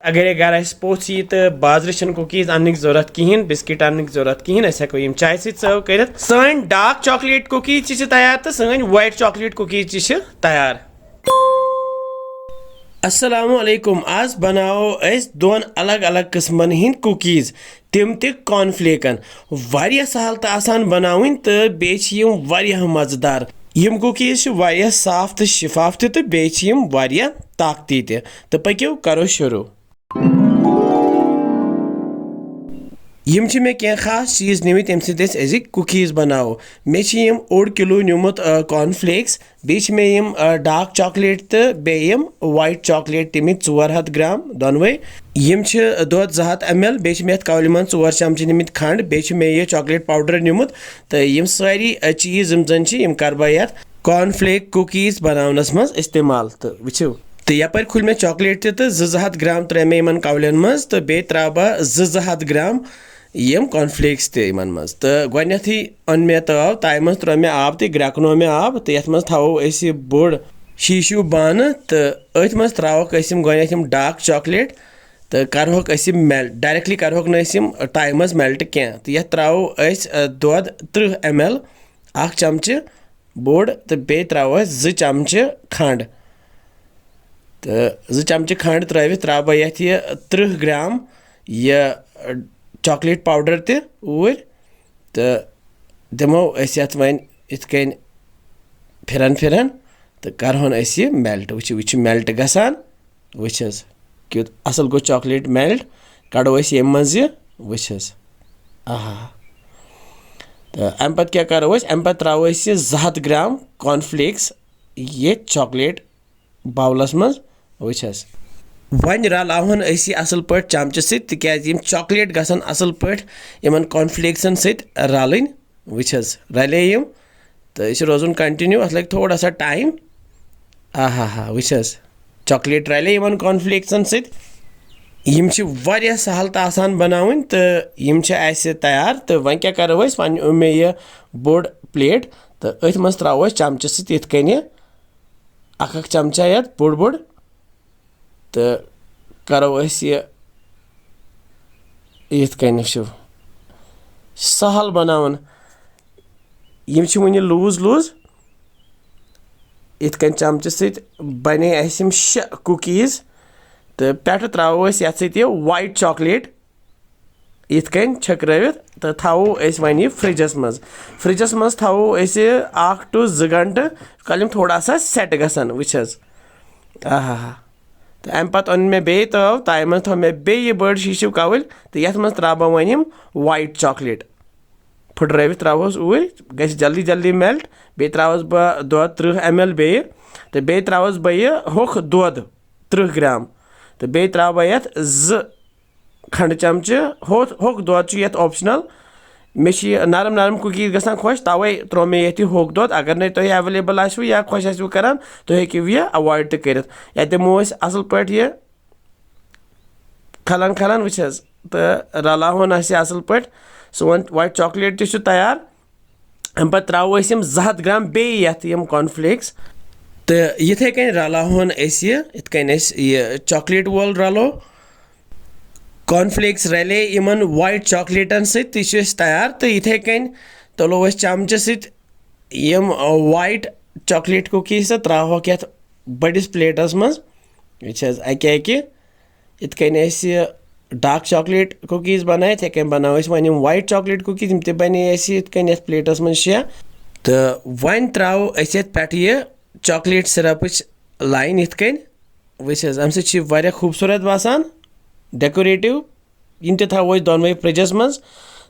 अगर घर पोथ यी तो बाजार कुकीज अन्न जरूरत कहें बिस्किट अन्न जरूरत कहें हेको चाय सर्व कर सन डार्क चॉकलेट कुकीज तैयार तो सन वाइट चॉकलेट कुकीज तैयार। अस्सलामुअलैकुम आज बनाओ अस दोन अलग अलग किस्मन हिंद कुकीज तिम ते कॉर्नफ्लेकन वारिया सहल तो आसान बनावन तो बेयम वारिया मजेदार यम कुकीज वारिया साफ तो शिफाफ तो बेयम वारिया ताकती तो पक्यो करो शुरू। यम मे क्या खास चीज निमित तम सज कुकीज बनाओ मे ओड किलो निमुत कॉर्नफ्लेक्स बे यम डार्क चॉकलेट तो बेयम वाइट चॉकलेट तमित 400 ग्राम दोनवे यम दुध 200 ml बे मे कौल मन 4 चमच निमित खंड बे मे यह चॉकलेट पाउडर निमुत तो यम सारी चीज यम कर बह कॉर्नफ्लेक कुकीज बनावनस मज इस्तेमाल तो वो तो यपर खुल मे चॉकलेट तो 200 ग्राम त्रे मे इन कौलन मज तो बे त्रा बह 200 ग्राम यम कॉर्नफ्लेक्स तमन मज तो गोथी अन मे ताव ताय मज त्रो मे आब तो ग्रैकनो मे आब तो ये मज थो बोड़ शीशु बान तो अथ मज त्रोक गोथम डार्क चॉकलेट तो करहोक मेल्ट डायरेक्टली करहोक नम टाइम मज मेल्ट क्या तो ये त्रो दुध 30 ml 1 चमच बोड़ तो बे त्रो 2 चमच खंड तो 2 चमच खंड त्रा बह ये 30 ग्राम यह चॉकलेट पाउडर तूर तो दमो वन इथन फिरन फिरन तो करहन मेल्ट वो मेल्ट गसान वुस क्युत असल गो चॉकलेट मेल्ट कड़ो यम मज वुस आहा तो अम पत क्या करो अम पत त्रो 200 ग्राम कॉर्नफ्लेक्स ये चॉकलेट बाउलस मज वुस वन रलावन असल पे चमच सम चॉकलेट गसन असल पे इन कॉर्नफ्लेक्सन रलन वुस रले तो यह रोजन कंटिन्यू अत लगे थोड़ा सा टाइम आहा हा वुस चॉकलेट रले इन कॉर्नफ्लेक्सन वारिया सहल तो आसान बनावन तो यम तैयार तो वन क्या करो वन मे यह बोड़ प्लेट तो अथ मज त्रो चमच सत्कन 1 चमचा ये बोड़ बोड़ तो करो यह सहल बनावन यम वन लूज लूज इथकन चमच बने यम 6 कुकीज तो पे त्रो ये वाइट चॉकलेट इथकन छकरवित तो थो वन यह फ्रिजस मज थो 1 to 2 घंटे कल थोड़ा सा सेट गसन वुस आहा हा तो अम पत ओन मे बे ताव ताय मज थो मे बे यह बड़ शीशु कौल तो ये मज त्रा बह वन वाइट चॉकलेट फुटरवित त्रोस ऊर ग जल्दी जल्दी मेल्ट बे त्रोस बह दुध 30 ml बे तो बे त्रोस बह होख दुध 30 ग्राम तो बे त्रा बह ये 2 खंड चमच होख दुध ये ऑप्शनल मे नरम नरम कुकीज गसान खुश तवे त्रो मे ये होक दुध अगर नहीं तुम एवेलेबल आसो या खुश आसो कर तुम हेकू यह अवॉइड तो कर दिमो असल पे यह खलन खलन वुस तो रलावन असल पे सोन वाइट चॉकलेट तैयार अम पे त्रो 200 ग्राम बे यम कॉर्नफ्लेक्स तो इथे कन रलावन इथकन यह चॉकलेट वोल रलो कॉर्नफ्लेक्स रले इन वाइट चॉकलेटन तैयार तो इथे कन तुलो चमच यम वाइट चॉकलेट कुकीज त्रोक ये बड़िस प्लेटस मज अके इथकन डार्क चॉकलेट कुकीज बनाए इथे कन बनाओ वन वाइट चॉकलेट कुकीज बने इथकन प्लेटस मज 6 तो वन त्रो पे यह चॉकलेट सिरप लाइन इथकन वुस अम सह खूबसूरत बासान डेकोरेटिव इन थो दोनवे फ्रिजस मज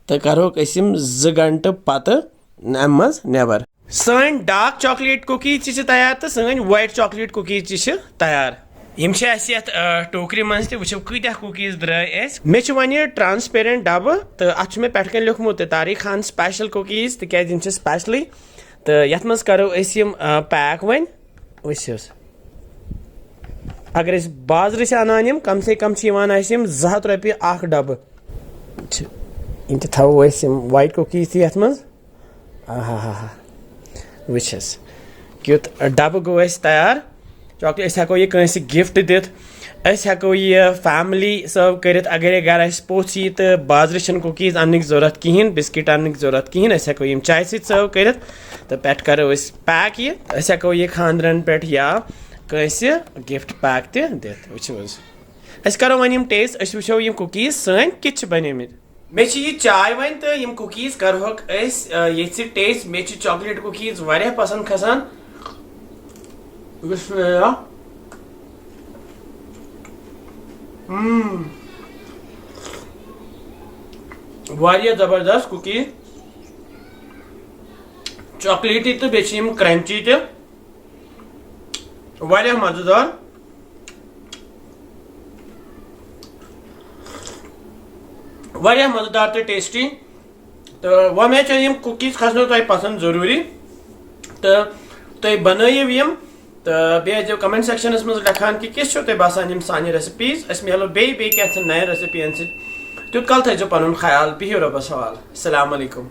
तो करोक 2 घंटे पत अम मज नेबर सन डार्क चॉकलेट कुकीज तैयार तो सन वाइट चॉकलेट कुकीज तैयार यम टोकरी मज वो कत्या कुकीज द्राय मे वन ट्रांसपेरेंट डब तो अत मे पे लिखमुत तारीक खान स्पेशल कुकीज तम स्पेशली तो ये मज करो पैक वन वुस अगर बाजार से अनान कम से कम 200 रुपये 1 डब इन थो वाइट कुकीज ये मज आहा हा वुस क्युत डब गो तैयार चॉकलेट हेको यह कंस गिफ्ट दित अस हेको ये फैमिली सर्व कर अगर घर अस पोछ यी तो बाजार कुकीज अन जरूरत कहें बिस्किट अन जरूरत कहें अस हेको यम चाय सत सर्व कर तो पे करो पैक ये अस हेको ये खानदरन पे या कंसे गिफ्ट पैक त दित वो अस करो वन टेस्ट अस वो यम कुकीज सन कित बने मे ये चाय वन तो यम कुकीज करोक ये टेस्ट मे चॉकलेट कुकीज वारिया पसंद खसान वारिया जबरदस्त कुकीज चॉकलेटी तो बे क्रंची तो वारिया मजेदार वारिया मजेदार तो टेस्टी तो वह मे यम कुकीज खसनो तुम पसंद जरूरी तो तुम बनयु यम तो बे कमेंट सेक्शनस मज लिखान कि किस तुम बसान यम सानि रेसिपीज अस मिलो बे क्या नए रेसिपी तुत कल थो पुन ख्याल बिहियो रबस हवाल अस्सलाम वालेकुम।